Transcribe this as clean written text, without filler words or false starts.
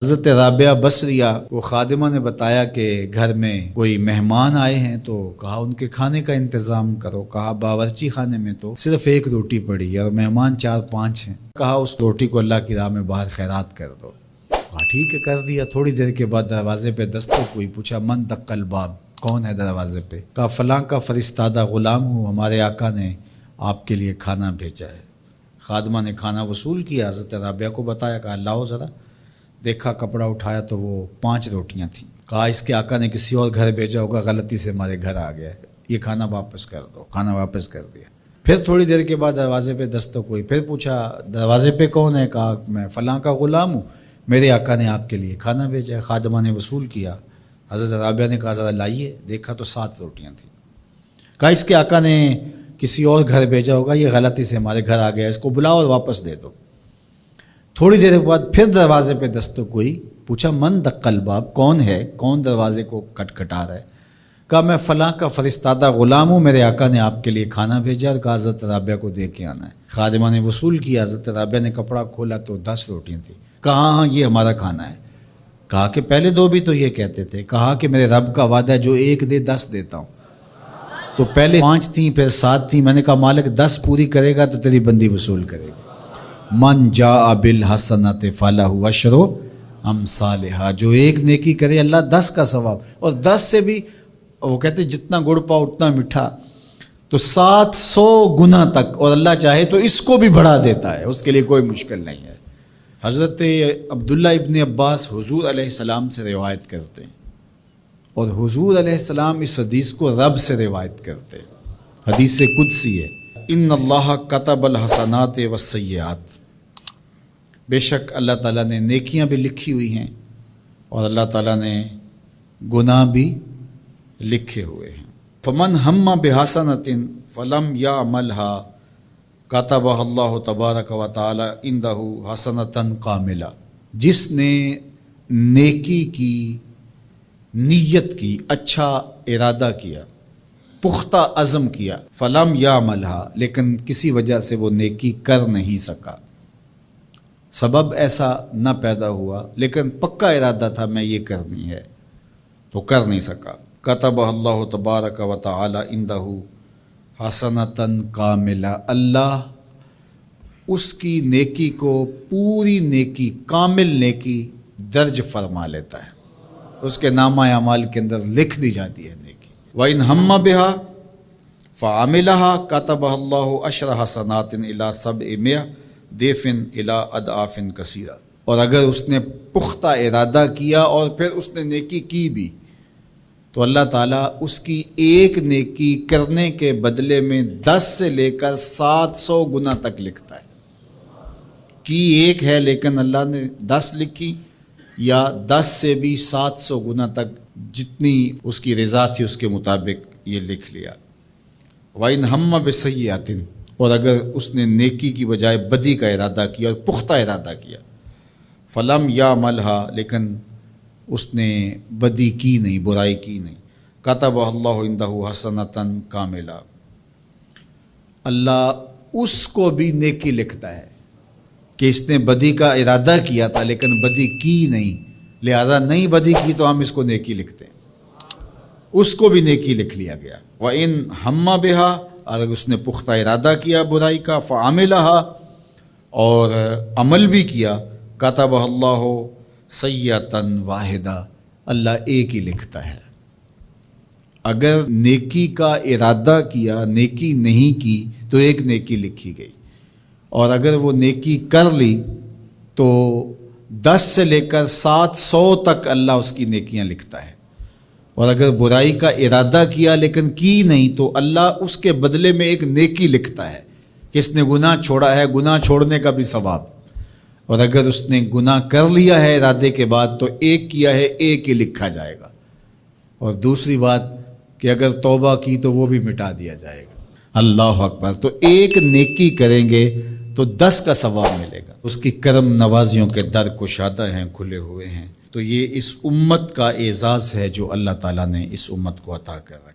حضرت رابعہ بصریہ کو خادمہ نے بتایا کہ گھر میں کوئی مہمان آئے ہیں، تو کہا ان کے کھانے کا انتظام کرو۔ کہا باورچی خانے میں تو صرف ایک روٹی پڑی ہے اور مہمان 4-5 ہیں، کہا اس روٹی کو اللہ کی راہ میں باہر خیرات کر دو۔ کہا ٹھیک ہے، کر دیا۔ تھوڑی دیر کے بعد دروازے پہ دستک ہوئی، پوچھا من دق الباب، کون ہے دروازے پہ؟ کہا فلاں کا فرستادہ غلام ہوں، ہمارے آقا نے آپ کے لیے کھانا بھیجا ہے۔ خادمہ نے کھانا وصول کیا، حضرت رابعہ کو بتایا، کہا لاؤ ذرا۔ دیکھا، کپڑا اٹھایا تو وہ 5 روٹیاں تھیں۔ کہا اس کے آقا نے کسی اور گھر بھیجا ہوگا، غلطی سے ہمارے گھر آ گیا ہے، یہ کھانا واپس کر دو۔ کھانا واپس کر دیا۔ پھر تھوڑی دیر کے بعد دروازے پہ دستک ہوئی، پھر پوچھا دروازے پہ کون ہے؟ کہا میں فلاں کا غلام ہوں، میرے آقا نے آپ کے لیے کھانا بھیجا ہے۔ خادمہ نے وصول کیا، حضرت رابعہ نے کہا ذرا لائیے۔ دیکھا تو 7 روٹیاں تھیں۔ کہا اس کے آقا نے کسی اور گھر بھیجا ہوگا، یہ غلطی سے ہمارے گھر آ گیا ہے، اس کو بلاؤ اور واپس دے دو۔ تھوڑی دیر کے بعد پھر دروازے پہ دستک ہوئی، پوچھا من دق الباب، کون ہے، کون دروازے کو کھٹکھٹا رہا ہے؟ کہا میں فلاں کا فرستادہ غلام ہوں، میرے آقا نے آپ کے لیے کھانا بھیجا اور کہا حضرت رابعہ کو دے کے آنا ہے۔ خادمہ نے وصول کیا، حضرت رابعہ نے کپڑا کھولا تو 10 روٹیاں تھیں۔ کہا ہاں یہ ہمارا کھانا ہے۔ کہا کہ پہلے 2 بھی تو یہ کہتے تھے۔ کہا کہ میرے رب کا وعدہ ہے جو 1 دے 10 دیتا ہوں۔ تو پہلے 5 تھیں، پھر 7 تھیں۔ میں نے کہا مالک 10 پوری کرے گا تو تیری بندی وصول کرے گا۔ من جاء بالحسنۃ فلہ عشر امثالھا، جو 1 نیکی کرے اللہ 10 کا ثواب، اور 10 سے بھی وہ کہتے جتنا گڑ پاؤ اتنا میٹھا، تو 700 گنا تک، اور اللہ چاہے تو اس کو بھی بڑھا دیتا ہے، اس کے لیے کوئی مشکل نہیں ہے۔ حضرت عبداللہ ابن عباس حضور علیہ السلام سے روایت کرتے ہیں، اور حضور علیہ السلام اس حدیث کو رب سے روایت کرتے ہیں۔ حدیث قدسی ہے، ان اللہ کتب الحسنات والسیئات، بے شک اللہ تعالیٰ نے نیکیاں بھی لکھی ہوئی ہیں اور اللہ تعالیٰ نے گناہ بھی لکھے ہوئے ہیں۔ فمن ہم بحسنۃ فلم یعملھا کتبہ اللہ تبارک و تعالی عندہ حسنۃ کاملہ، جس نے نیکی کی نیت کی، اچھا ارادہ کیا، پختہ عزم کیا، فلم یعملھا، لیکن کسی وجہ سے وہ نیکی کر نہیں سکا، سبب ایسا نہ پیدا ہوا، لیکن پکا ارادہ تھا میں یہ کرنی ہے، تو کر نہیں سکا، کتبہ اللہ تبارک و تعالی عندہ حسنۃ کاملہ، اللہ اس کی نیکی کو پوری نیکی، کامل نیکی درج فرما لیتا ہے، اس کے نامہ اعمال کے اندر لکھ دی جاتی ہے نیکی۔ وَإِنْ هَمَّ بِهَا فَعَمِلَهَا كَتَبَهَا اللَّهُ عَشْرَ حَسَنَاتٍ إِلَىٰ 700 ضِعْفٍ إِلَىٰ أَضْعَافٍ كَثِيرَةٍ، اور اگر اس نے پختہ ارادہ کیا اور پھر اس نے نیکی کی بھی، تو اللہ تعالیٰ اس کی 1 نیکی کرنے کے بدلے میں 10 سے لے کر 700 گنا تک لکھتا ہے۔ کی 1 ہے لیکن اللہ نے 10 لکھی، یا 10 سے بھی 700 گنا تک، جتنی اس کی رضا تھی اس کے مطابق یہ لکھ لیا۔ وَإِنْ هَمَّ بِسَیِّئَةٍ، اور اگر اس نے نیکی کی بجائے بدی کا ارادہ کیا اور پختہ ارادہ کیا، فَلَمْ يَعْمَلْهَا، لیکن اس نے بدی کی نہیں، برائی کی نہیں، کتبہ اللہ عندہ حسنۃ کاملہ، اللہ اس کو بھی نیکی لکھتا ہے کہ اس نے بدی کا ارادہ کیا تھا لیکن بدی کی نہیں، لہذا نہیں بدی کی تو ہم اس کو نیکی لکھتے ہیں، اس کو بھی نیکی لکھ لیا گیا۔ وَإِنْ ہَمَّ بِهَا، اگر اس نے پختہ ارادہ کیا برائی کا، فَعَمِلَهَا، اور عمل بھی کیا، کتبہ اللہ سیئۃ واحدہ، اللہ 1 ہی لکھتا ہے۔ اگر نیکی کا ارادہ کیا، نیکی نہیں کی، تو 1 نیکی لکھی گئی، اور اگر وہ نیکی کر لی تو 10 سے لے کر 700 تک اللہ اس کی نیکیاں لکھتا ہے، اور اگر برائی کا ارادہ کیا لیکن کی نہیں تو اللہ اس کے بدلے میں 1 نیکی لکھتا ہے کہ اس نے گناہ چھوڑا ہے، گناہ چھوڑنے کا بھی ثواب، اور اگر اس نے گناہ کر لیا ہے ارادے کے بعد تو 1 کیا ہے، 1 ہی لکھا جائے گا، اور دوسری بات کہ اگر توبہ کی تو وہ بھی مٹا دیا جائے گا۔ اللہ اکبر۔ تو 1 نیکی کریں گے تو 10 کا ثواب ملے گا۔ اس کی کرم نوازیوں کے در کشادہ ہیں، کھلے ہوئے ہیں۔ تو یہ اس امت کا اعزاز ہے جو اللہ تعالیٰ نے اس امت کو عطا کر رہا ہے۔